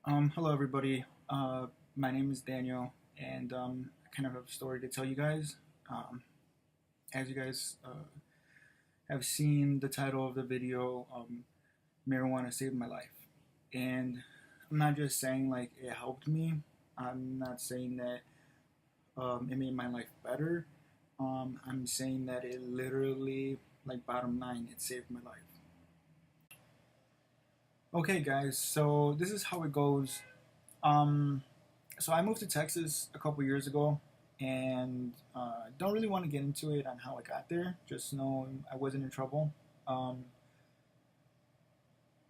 Hello everybody. My name is Daniel, and I kind of have a story to tell you guys. Um, as you guys have seen the title of the video, marijuana saved my life, and I'm not just saying like it helped me. I'm not saying that it made my life better. I'm saying that it literally, like bottom line, it saved my life. Okay, guys. So this is how it goes. Um, so I moved to Texas a couple years ago, and don't really want to get into it on how I got there. Just know I wasn't in trouble. Um,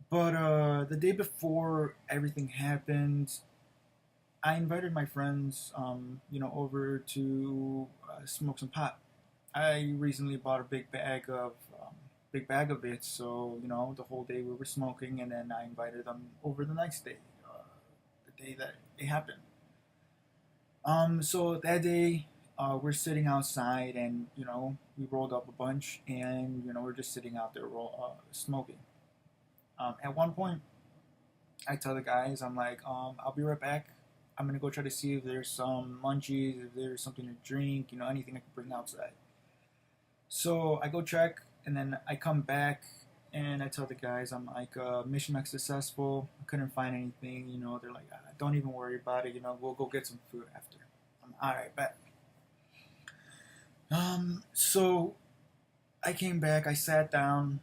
but the day before everything happened, I invited my friends, over to smoke some pot. I recently bought a big bag of it. So the whole day we were smoking, and then I invited them over the next day, the day that it happened. So that day, we're sitting outside, and we rolled up a bunch, and we're just sitting out there smoking. At one point, I tell the guys, I'm like, I'll be right back. I'm gonna go try to see if there's some munchies, if there's something to drink, anything I can bring outside. So I go check, and then I come back, and I tell the guys, I'm like, mission unsuccessful. I couldn't find anything. They're like, don't even worry about it. We'll go get some food after. I'm all right, bet. So I came back, I sat down,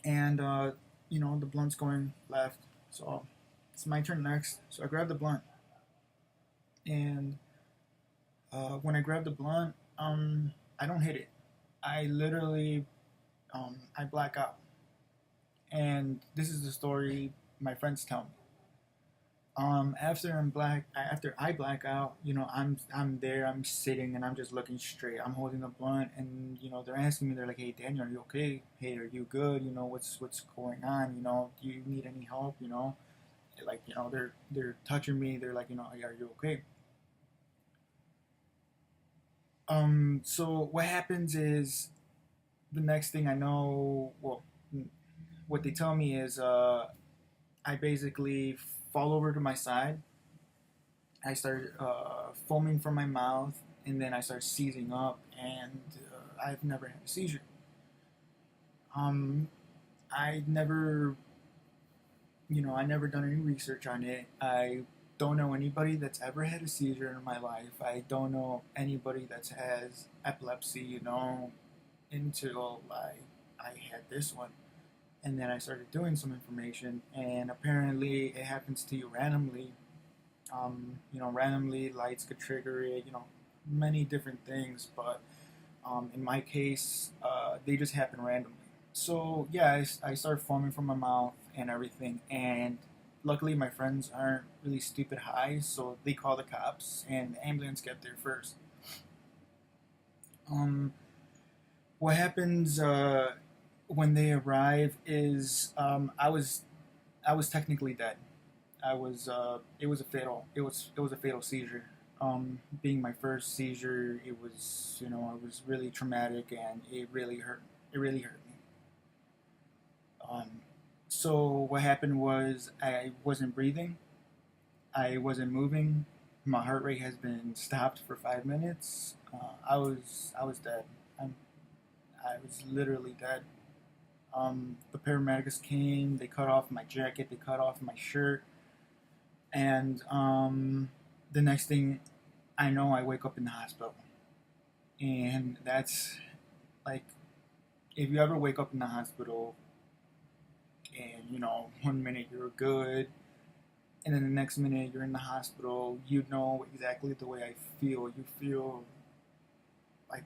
and the blunt's going left. So it's my turn next. So I grab the blunt, and when I grab the blunt, I don't hit it. I literally, I black out. And this is the story my friends tell me. After I black out, I'm there, I'm sitting, and I'm just looking straight. I'm holding the blunt, and they're asking me, they're like, "Hey, Daniel, are you okay? Hey, are you good? What's going on? Do you need any help? Like, they're touching me. They're like, "Hey, are you okay?" So what happens is the next thing I know, well, what they tell me is, I basically fall over to my side. I start foaming from my mouth, and then I start seizing up, and I've never had a seizure. Um, I never, I never done any research on it. I don't know anybody that's ever had a seizure in my life. I don't know anybody that has epilepsy, until I had this one. And then I started doing some information, and apparently it happens to you randomly. Randomly lights could trigger it, many different things, but in my case, they just happen randomly. So yeah, I started foaming from my mouth and everything, and luckily my friends aren't really stupid high, so they call the cops, and the ambulance get there first. Um, what happens when they arrive is I was technically dead. It was a fatal seizure. Being my first seizure, it was really traumatic, and it really hurt me. Um, so what happened was I wasn't breathing, I wasn't moving, my heart rate has been stopped for 5 minutes. I was dead. I'm, I was literally dead. The paramedics came, they cut off my jacket, they cut off my shirt, and the next thing I know, I wake up in the hospital. And that's like, if you ever wake up in the hospital and, 1 minute you're good, and then the next minute you're in the hospital, you know exactly the way I feel. You feel like,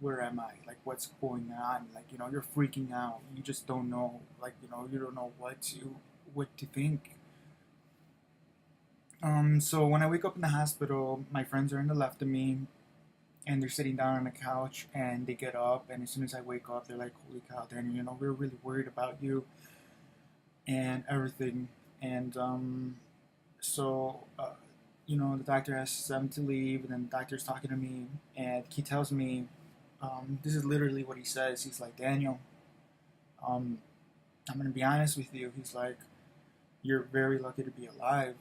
where am I? Like, what's going on? Like, you're freaking out. You just don't know. Like, you don't know what to think. So when I wake up in the hospital, my friends are in the left of me, and they're sitting down on the couch, and they get up, and as soon as I wake up, they're like, "Holy cow, Danny! We're really worried about you and everything." And so the doctor asks them to leave, and then the doctor's talking to me, and he tells me, this is literally what he says. He's like, "Daniel, um, I'm gonna be honest with you." He's like, you're very lucky to be alive.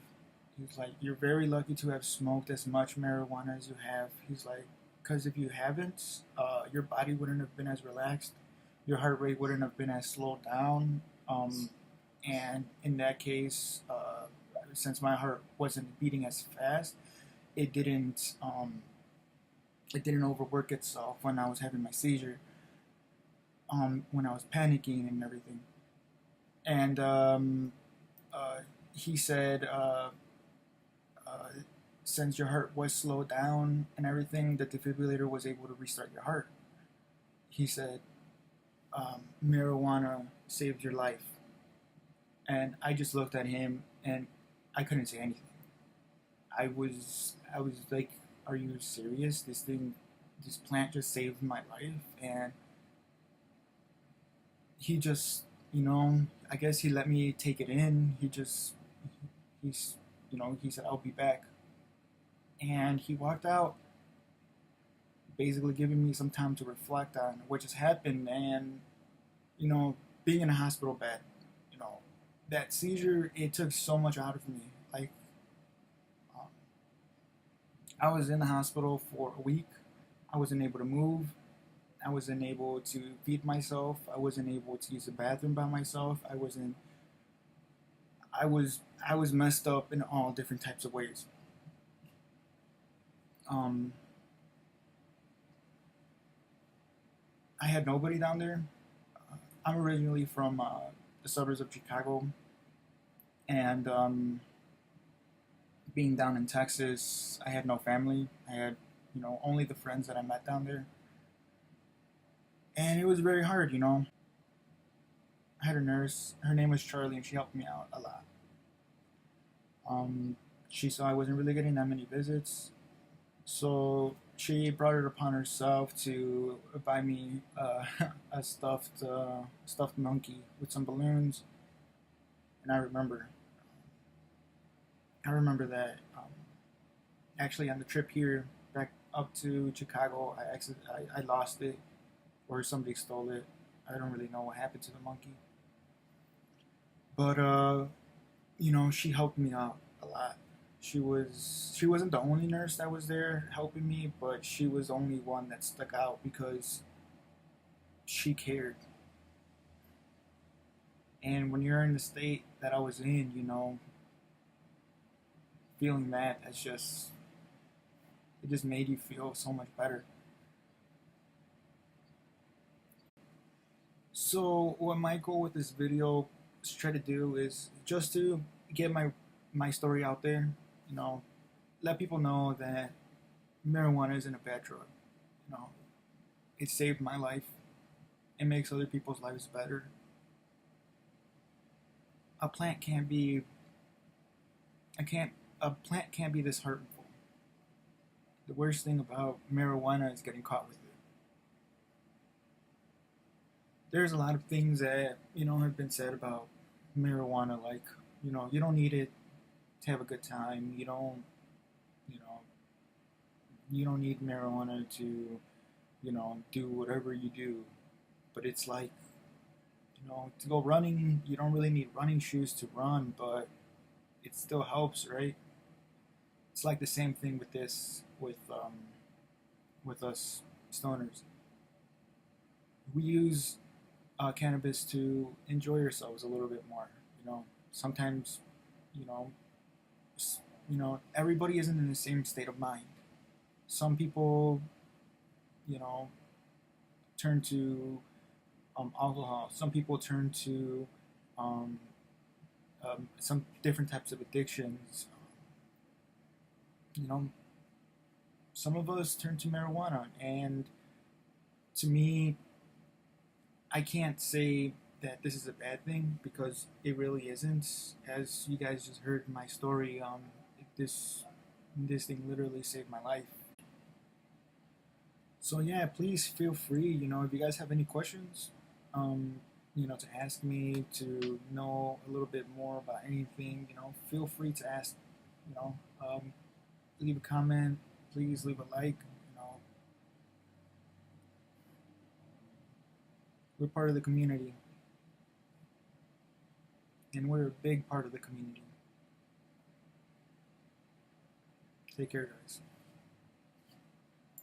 He's like, you're very lucky to have smoked as much marijuana as you have. He's like, because if you haven't, your body wouldn't have been as relaxed, your heart rate wouldn't have been as slowed down. And in that case, since my heart wasn't beating as fast, it didn't um, it didn't overwork itself when I was having my seizure, when I was panicking and everything. And uh, he said, uh, since your heart was slowed down and everything, the defibrillator was able to restart your heart. He said, marijuana saved your life. And I just looked at him and I couldn't say anything. I was like, are you serious? This plant just saved my life. And he just, I guess he let me take it in. He's, he said, I'll be back. And he walked out, basically giving me some time to reflect on what just happened. And, you know, being in a hospital bed, you know, that seizure, it took so much out of me. Like, um, I was in the hospital for a week. I wasn't able to move. I wasn't able to feed myself. I wasn't able to use the bathroom by myself. I wasn't. I was messed up in all different types of ways. Um, I had nobody down there. I'm originally from the suburbs of Chicago, and being down in Texas, I had no family. I had, only the friends that I met down there, and it was very hard. I had a nurse. Her name was Charlie, and she helped me out a lot. Um, she saw I wasn't really getting that many visits, so she brought it upon herself to buy me a stuffed monkey with some balloons. And I remember that actually on the trip here back up to Chicago, I lost it, or somebody stole it. I don't really know what happened to the monkey, but she helped me out a lot. She wasn't the only nurse that was there helping me, but she was the only one that stuck out because she cared. And when you're in the state that I was in, feeling that, it just made you feel so much better. So what my goal with this video is to try to do is just to get my story out there. You know, let people know that marijuana isn't a bad drug. You know, it saved my life. It makes other people's lives better. A plant can't be I can't a plant can't be this hurtful. The worst thing about marijuana is getting caught with it. There's a lot of things that have been said about marijuana, like you don't need it to have a good time. You know you don't need marijuana to do whatever you do. But it's like, to go running, you don't really need running shoes to run, but it still helps, right? It's like the same thing with this, with us stoners. We use cannabis to enjoy ourselves a little bit more. Sometimes, you know, everybody isn't in the same state of mind. Some people, you know, turn to alcohol. Some people turn to um, some different types of addictions. You know, some of us turn to marijuana, and to me, I can't say that this is a bad thing because it really isn't. As you guys just heard in my story, this this thing literally saved my life. So yeah, please feel free. If you guys have any questions, um, to ask me, to know a little bit more about anything, feel free to ask. You know, um, leave a comment. Please leave a like. We're part of the community. and we're a big part of the community. Take care, guys.